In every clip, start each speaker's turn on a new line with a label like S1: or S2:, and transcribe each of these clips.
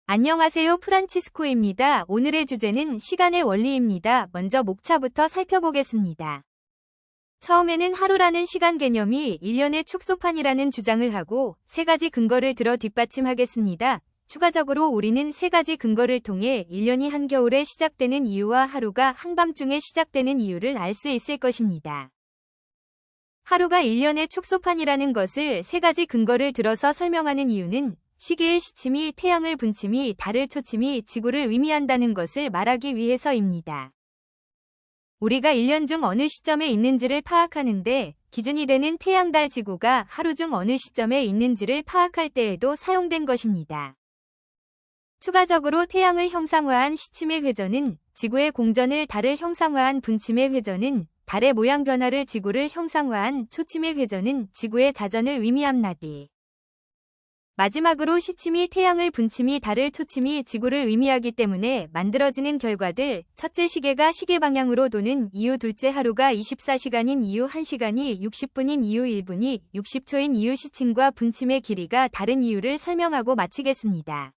S1: 안녕하세요. 프란치스코입니다. 오늘의 주제는 시간의 원리입니다. 먼저 목차부터 살펴보겠습니다. 처음에는 하루라는 시간 개념이 1년의 축소판이라는 주장을 하고 세 가지 근거를 들어 뒷받침하겠습니다. 추가적으로 우리는 세 가지 근거를 통해 1년이 한겨울에 시작되는 이유와 하루가 한밤중에 시작되는 이유를 알 수 있을 것입니다. 하루가 1년의 축소판이라는 것을 세 가지 근거를 들어서 설명하는 이유는 시계의 시침이 태양을 분침이 달을 초침이 지구를 의미한다는 것을 말하기 위해서입니다. 우리가 1년 중 어느 시점에 있는지를 파악하는데 기준이 되는 태양, 달, 지구가 하루 중 어느 시점에 있는지를 파악할 때에도 사용된 것입니다. 추가적으로 태양을 형상화한 시침의 회전은 지구의 공전을, 달을 형상화한 분침의 회전은 달의 모양 변화를, 지구를 형상화한 초침의 회전은 지구의 자전을 의미합나디. 마지막으로 시침이 태양을 분침이 달을 초침이 지구를 의미하기 때문에 만들어지는 결과들, 첫째 시계가 시계 방향으로 도는 이유, 둘째 하루가 24시간인 이유, 1시간이 60분인 이유, 1분이 60초인 이유, 시침과 분침의 길이가 다른 이유를 설명하고 마치겠습니다.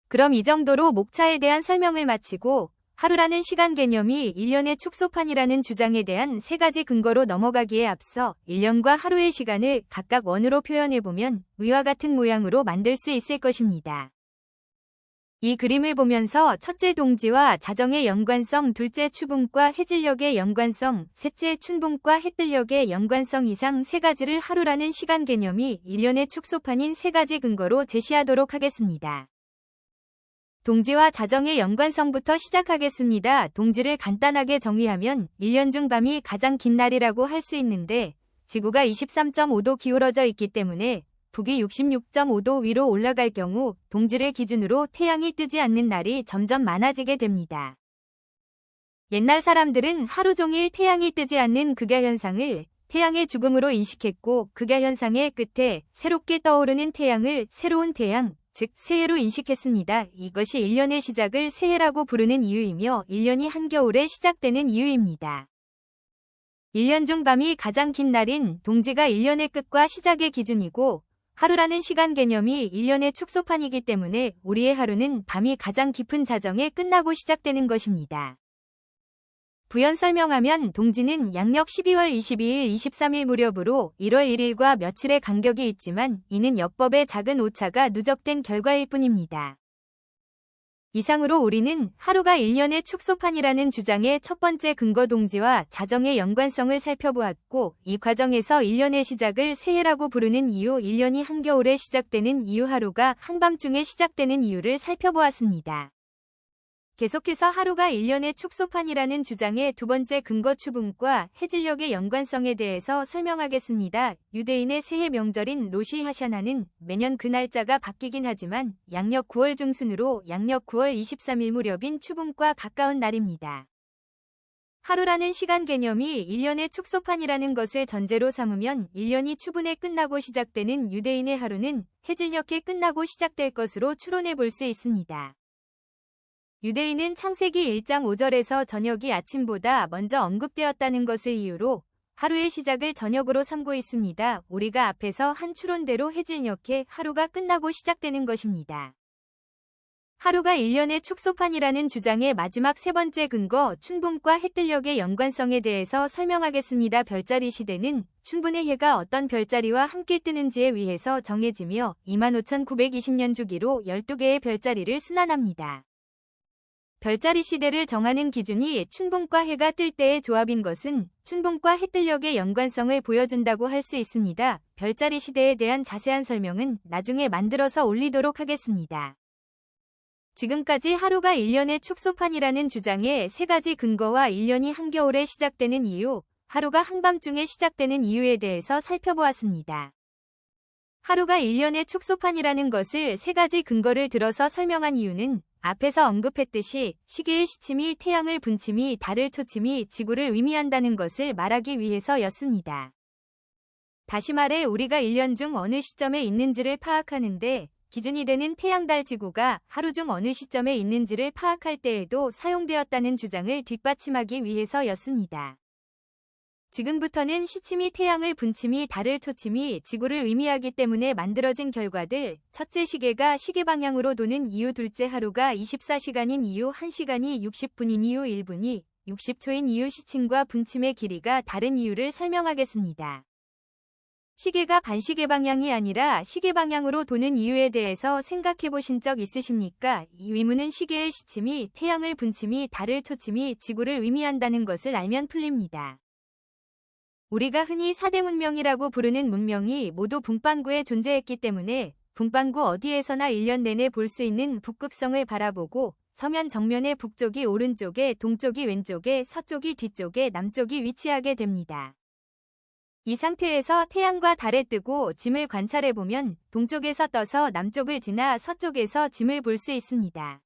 S1: 그럼 이 정도로 목차에 대한 설명을 마치고 하루라는 시간 개념이 1년의 축소판이라는 주장에 대한 세 가지 근거로 넘어가기에 앞서 1년과 하루의 시간을 각각 원으로 표현해보면 위와 같은 모양으로 만들 수 있을 것입니다. 이 그림을 보면서 첫째 동지와 자정의 연관성, 둘째 추분과 해질녘의 연관성, 셋째 춘분과 해뜰녘의 연관성 이상 세 가지를 하루라는 시간 개념이 1년의 축소판인 세 가지 근거로 제시하도록 하겠습니다. 동지와 자정의 연관성부터 시작하겠습니다. 동지를 간단하게 정의하면 1년 중 밤이 가장 긴 날이라고 할 수 있는데 지구가 23.5도 기울어져 있기 때문에 북위 66.5도 위로 올라갈 경우 동지를 기준으로 태양이 뜨지 않는 날이 점점 많아지게 됩니다. 옛날 사람들은 하루 종일 태양이 뜨지 않는 극야현상을 태양의 죽음으로 인식했고 극야현상의 끝에 새롭게 떠오르는 태양을 새로운 태양, 즉 새해로 인식했습니다. 이것이 1년의 시작을 새해라고 부르는 이유이며 1년이 한겨울에 시작되는 이유입니다. 1년 중 밤이 가장 긴 날인 동지가 1년의 끝과 시작의 기준이고 하루라는 시간 개념이 1년의 축소판이기 때문에 우리의 하루는 밤이 가장 깊은 자정에 끝나고 시작되는 것입니다. 부연 설명하면 동지는 양력 12월 22일, 23일 무렵으로 1월 1일과 며칠의 간격이 있지만 이는 역법의 작은 오차가 누적된 결과일 뿐입니다. 이상으로 우리는 하루가 1년의 축소판이라는 주장의 첫 번째 근거 동지와 자정의 연관성을 살펴보았고 이 과정에서 1년의 시작을 새해라고 부르는 이유, 1년이 한겨울에 시작되는 이유, 하루가 한밤중에 시작되는 이유를 살펴보았습니다. 계속해서 하루가 1년의 축소판이라는 주장의 두 번째 근거 추분과 해질녘의 연관성에 대해서 설명하겠습니다. 유대인의 새해 명절인 로시 하샤나는 매년 그 날짜가 바뀌긴 하지만 양력 9월 중순으로 양력 9월 23일 무렵인 추분과 가까운 날입니다. 하루라는 시간 개념이 1년의 축소판이라는 것을 전제로 삼으면 1년이 추분에 끝나고 시작되는 유대인의 하루는 해질녘에 끝나고 시작될 것으로 추론해 볼 수 있습니다. 유대인은 창세기 1장 5절에서 저녁이 아침보다 먼저 언급되었다는 것을 이유로 하루의 시작을 저녁으로 삼고 있습니다. 우리가 앞에서 한 추론대로 해질녘에 하루가 끝나고 시작되는 것입니다. 하루가 1년의 축소판이라는 주장의 마지막 세 번째 근거, 춘분과 해뜰녘의 연관성에 대해서 설명하겠습니다. 별자리 시대는 춘분의 해가 어떤 별자리와 함께 뜨는지에 의해서 정해지며 25,920년 주기로 12개의 별자리를 순환합니다. 별자리 시대를 정하는 기준이 춘분과 해가 뜰 때의 조합인 것은 춘분과 해뜰녘의 연관성을 보여준다고 할 수 있습니다. 별자리 시대에 대한 자세한 설명은 나중에 만들어서 올리도록 하겠습니다. 지금까지 하루가 1년의 축소판이라는 주장의 세 가지 근거와 1년이 한겨울에 시작되는 이유, 하루가 한밤중에 시작되는 이유에 대해서 살펴보았습니다. 하루가 1년의 축소판이라는 것을 세 가지 근거를 들어서 설명한 이유는 앞에서 언급했듯이 시계의 시침이 태양을 분침이 달을 초침이 지구를 의미한다는 것을 말하기 위해서였습니다. 다시 말해 우리가 1년 중 어느 시점에 있는지를 파악하는데 기준이 되는 태양, 달, 지구가 하루 중 어느 시점에 있는지를 파악할 때에도 사용되었다는 주장을 뒷받침하기 위해서였습니다. 지금부터는 시침이 태양을 분침이 달을 초침이 지구를 의미하기 때문에 만들어진 결과들. 첫째, 시계가 시계 방향으로 도는 이유. 둘째, 하루가 24시간인 이유. 1시간이 60분인 이유. 1분이 60초인 이유. 시침과 분침의 길이가 다른 이유를 설명하겠습니다. 시계가 반시계 방향이 아니라 시계 방향으로 도는 이유에 대해서 생각해 보신 적 있으십니까? 이 의문은 시계의 시침이 태양을 분침이 달을 초침이 지구를 의미한다는 것을 알면 풀립니다. 우리가 흔히 4대 문명이라고 부르는 문명이 모두 북반구에 존재했기 때문에 북반구 어디에서나 1년 내내 볼 수 있는 북극성을 바라보고 서면 정면에 북쪽이 오른쪽에, 동쪽이 왼쪽에, 서쪽이 뒤쪽에, 남쪽이 위치하게 됩니다. 이 상태에서 태양과 달에 뜨고 짐을 관찰해보면 동쪽에서 떠서 남쪽을 지나 서쪽에서 짐을 볼 수 있습니다.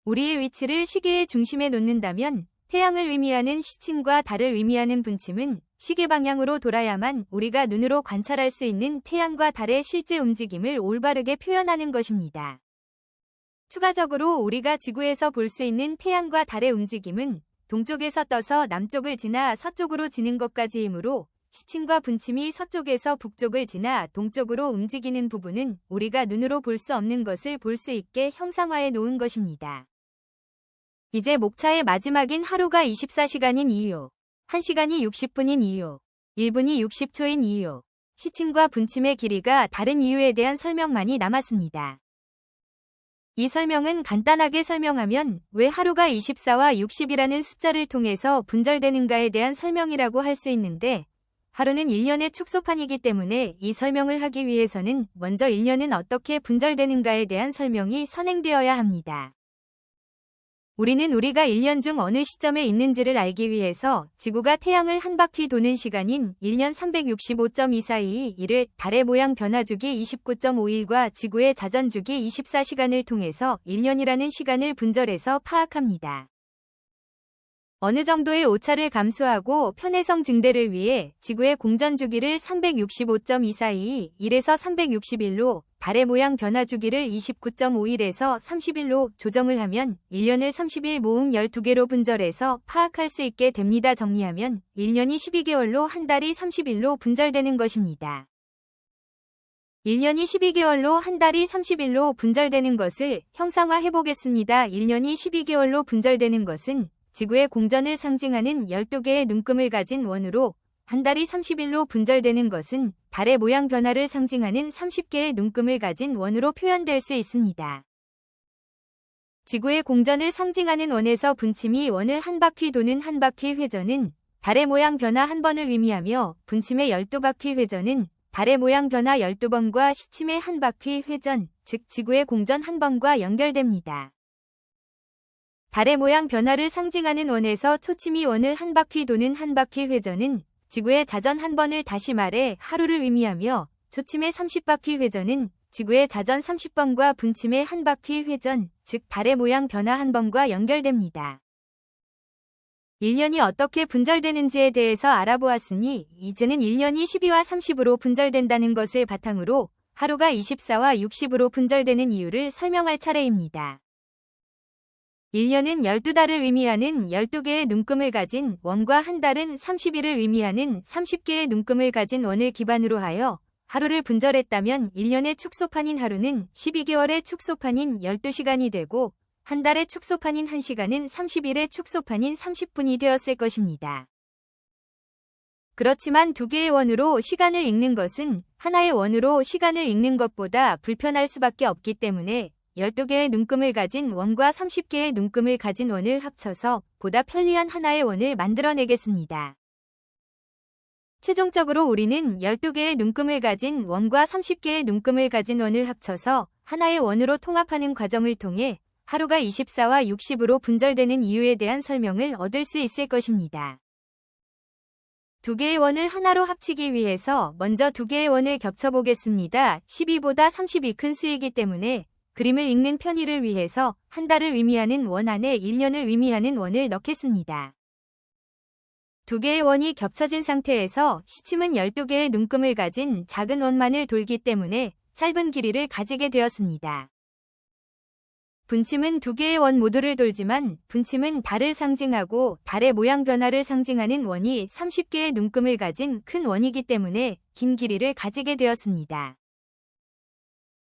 S1: 우리의 위치를 시계의 중심에 놓는다면 태양을 의미하는 시침과 달을 의미하는 분침은 시계 방향으로 돌아야만 우리가 눈으로 관찰할 수 있는 태양과 달의 실제 움직임을 올바르게 표현하는 것입니다. 추가적으로 우리가 지구에서 볼 수 있는 태양과 달의 움직임은 동쪽에서 떠서 남쪽을 지나 서쪽으로 지는 것까지이므로 시침과 분침이 서쪽에서 북쪽을 지나 동쪽으로 움직이는 부분은 우리가 눈으로 볼 수 없는 것을 볼 수 있게 형상화해 놓은 것입니다. 이제 목차의 마지막인 하루가 24시간인 이유, 1시간이 60분인 이유, 1분이 60초인 이유, 시침과 분침의 길이가 다른 이유에 대한 설명만이 남았습니다. 이 설명은 간단하게 설명하면 왜 하루가 24와 60이라는 숫자를 통해서 분절되는가에 대한 설명이라고 할 수 있는데, 하루는 1년의 축소판이기 때문에 이 설명을 하기 위해서는 먼저 1년은 어떻게 분절되는가에 대한 설명이 선행되어야 합니다. 우리는 우리가 1년 중 어느 시점에 있는지를 알기 위해서 지구가 태양을 한 바퀴 도는 시간인 1년 365.242일을 달의 모양 변화주기 29.5일과 지구의 자전주기 24시간을 통해서 1년이라는 시간을 분절해서 파악합니다. 어느 정도의 오차를 감수하고 편해성 증대를 위해 지구의 공전주기를 365.242일에서 361로 달의 모양 변화 주기를 29.5일에서 30일로 조정을 하면 1년을 30일 모음 12개로 분절해서 파악할 수 있게 됩니다. 정리하면 1년이 12개월로 한 달이 30일로 분절되는 것입니다. 1년이 12개월로 한 달이 30일로 분절되는 것을 형상화해 보겠습니다. 1년이 12개월로 분절되는 것은 지구의 공전을 상징하는 12개의 눈금을 가진 원으로, 한 달이 30일로 분절되는 것은 달의 모양 변화를 상징하는 30개의 눈금을 가진 원으로 표현될 수 있습니다. 지구의 공전을 상징하는 원에서 분침이 원을 한 바퀴 도는 한 바퀴 회전은 달의 모양 변화 한 번을 의미하며, 분침의 12바퀴 회전은 달의 모양 변화 12번과 시침의 한 바퀴 회전, 즉 지구의 공전 한 번과 연결됩니다. 달의 모양 변화를 상징하는 원에서 초침이 원을 한 바퀴 도는 한 바퀴 회전은 지구의 자전 한 번을 다시 말해 하루를 의미하며, 초침의 30바퀴 회전은 지구의 자전 30번과 분침의 한 바퀴 회전, 즉 달의 모양 변화 한 번과 연결됩니다. 1년이 어떻게 분절되는지에 대해서 알아보았으니 이제는 1년이 12와 30으로 분절된다는 것을 바탕으로 하루가 24와 60으로 분절되는 이유를 설명할 차례입니다. 1년은 12달을 의미하는 12개의 눈금을 가진 원과 한 달은 30일을 의미하는 30개의 눈금을 가진 원을 기반으로 하여 하루를 분절했다면 1년의 축소판인 하루는 12개월의 축소판인 12시간이 되고, 한 달의 축소판인 1시간은 30일의 축소판인 30분이 되었을 것입니다. 그렇지만 두 개의 원으로 시간을 읽는 것은 하나의 원으로 시간을 읽는 것보다 불편할 수밖에 없기 때문에 12개의 눈금을 가진 원과 30개의 눈금을 가진 원을 합쳐서 보다 편리한 하나의 원을 만들어내겠습니다. 최종적으로 우리는 12개의 눈금을 가진 원과 30개의 눈금을 가진 원을 합쳐서 하나의 원으로 통합하는 과정을 통해 하루가 24와 60으로 분절되는 이유에 대한 설명을 얻을 수 있을 것입니다. 두 개의 원을 하나로 합치기 위해서 먼저 두 개의 원을 겹쳐보겠습니다. 12보다 30이 큰 수이기 때문에 그림을 읽는 편의를 위해서 한 달을 의미하는 원 안에 1년을 의미하는 원을 넣겠습니다. 두 개의 원이 겹쳐진 상태에서 시침은 12개의 눈금을 가진 작은 원만을 돌기 때문에 짧은 길이를 가지게 되었습니다. 분침은 두 개의 원 모두를 돌지만 분침은 달을 상징하고 달의 모양 변화를 상징하는 원이 30개의 눈금을 가진 큰 원이기 때문에 긴 길이를 가지게 되었습니다.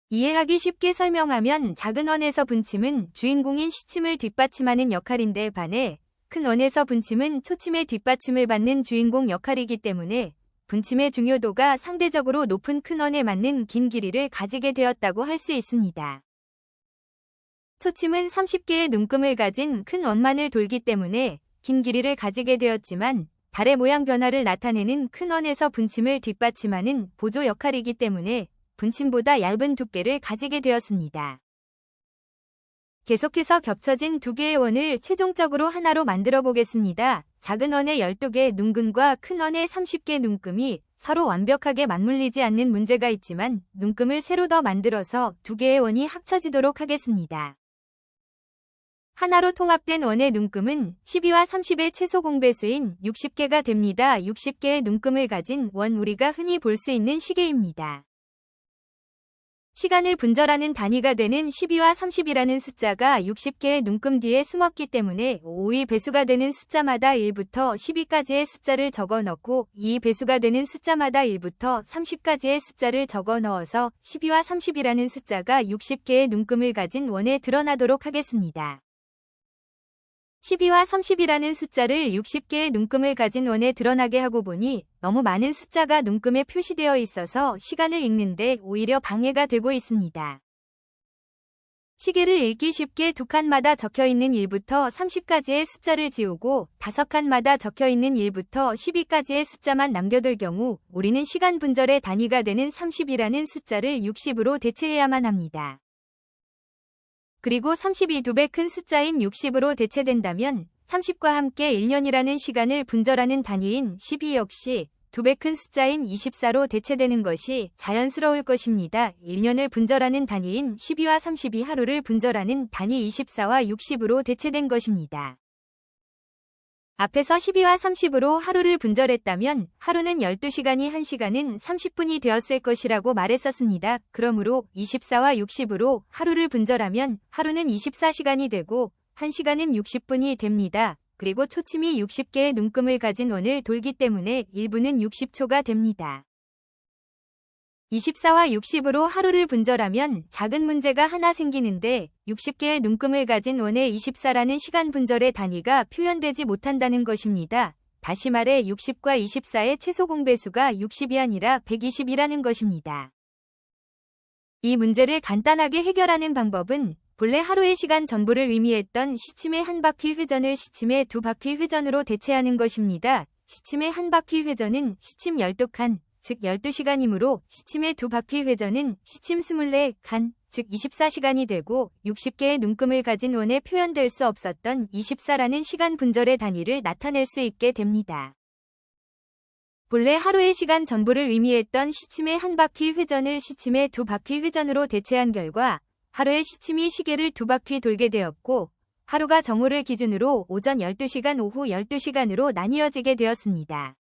S1: 이해하기 쉽게 설명하면 작은 원에서 분침은 주인공인 시침을 뒷받침하는 역할인데 반해 큰 원에서 분침은 초침의 뒷받침을 받는 주인공 역할이기 때문에 분침의 중요도가 상대적으로 높은 큰 원에 맞는 긴 길이를 가지게 되었다고 할 수 있습니다. 초침은 30개의 눈금을 가진 큰 원만을 돌기 때문에 긴 길이를 가지게 되었지만 달의 모양 변화를 나타내는 큰 원에서 분침을 뒷받침하는 보조 역할이기 때문에 분침보다 얇은 두께를 가지게 되었습니다. 계속해서 겹쳐진 두 개의 원을 최종적으로 하나로 만들어 보겠습니다. 작은 원의 12개 눈금과 큰 원의 30개 눈금이 서로 완벽하게 맞물리지 않는 문제가 있지만 눈금을 새로 더 만들어서 두 개의 원이 합쳐지도록 하겠습니다. 하나로 통합된 원의 눈금은 12와 30의 최소 공배수인 60개가 됩니다. 60개의 눈금을 가진 원 우리가 흔히 볼 수 있는 시계입니다. 시간을 분절하는 단위가 되는 12와 30이라는 숫자가 60개의 눈금 뒤에 숨었기 때문에 5의 배수가 되는 숫자마다 1부터 12까지의 숫자를 적어 넣고 2의 배수가 되는 숫자마다 1부터 30까지의 숫자를 적어 넣어서 12와 30이라는 숫자가 60개의 눈금을 가진 원에 드러나도록 하겠습니다. 12와 30이라는 숫자를 60개의 눈금을 가진 원에 드러나게 하고 보니 너무 많은 숫자가 눈금에 표시되어 있어서 시간을 읽는데 오히려 방해가 되고 있습니다. 시계를 읽기 쉽게 두 칸마다 적혀있는 1부터 30까지의 숫자를 지우고 5칸마다 적혀있는 1부터 12까지의 숫자만 남겨둘 경우 우리는 시간 분절의 단위가 되는 30이라는 숫자를 60으로 대체해야만 합니다. 그리고 30이 2배 큰 숫자인 60으로 대체된다면 30과 함께 1년이라는 시간을 분절하는 단위인 12 역시 2배 큰 숫자인 24로 대체되는 것이 자연스러울 것입니다. 1년을 분절하는 단위인 12와 30이 하루를 분절하는 단위 24와 60으로 대체된 것입니다. 앞에서 12와 30으로 하루를 분절했다면 하루는 12시간이 1시간은 30분이 되었을 것이라고 말했었습니다. 그러므로 24와 60으로 하루를 분절하면 하루는 24시간이 되고 1시간은 60분이 됩니다. 그리고 초침이 60개의 눈금을 가진 원을 돌기 때문에 1분은 60초가 됩니다. 24와 60으로 하루를 분절하면 작은 문제가 하나 생기는데 60개의 눈금을 가진 원의 24라는 시간 분절의 단위가 표현되지 못한다는 것입니다. 다시 말해 60과 24의 최소 공배수가 60이 아니라 120이라는 것입니다. 이 문제를 간단하게 해결하는 방법은 본래 하루의 시간 전부를 의미했던 시침의 한 바퀴 회전을 시침의 두 바퀴 회전으로 대체하는 것입니다. 시침의 한 바퀴 회전은 시침 12칸, 즉 12시간이므로 시침의 두 바퀴 회전은 시침 24칸, 즉 24시간이 되고 60개의 눈금을 가진 원에 표현될 수 없었던 24라는 시간 분절의 단위를 나타낼 수 있게 됩니다. 본래 하루의 시간 전부를 의미했던 시침의 한 바퀴 회전을 시침의 두 바퀴 회전으로 대체한 결과 하루의 시침이 시계를 두 바퀴 돌게 되었고 하루가 정오를 기준으로 오전 12시간, 오후 12시간으로 나뉘어지게 되었습니다.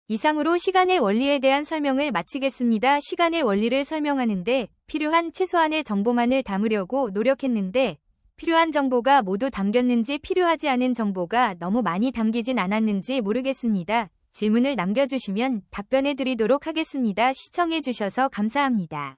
S1: 이상으로 시간의 원리에 대한 설명을 마치겠습니다. 시간의 원리를 설명하는데 필요한 최소한의 정보만을 담으려고 노력했는데 필요한 정보가 모두 담겼는지 필요하지 않은 정보가 너무 많이 담기진 않았는지 모르겠습니다. 질문을 남겨주시면 답변해 드리도록 하겠습니다. 시청해 주셔서 감사합니다.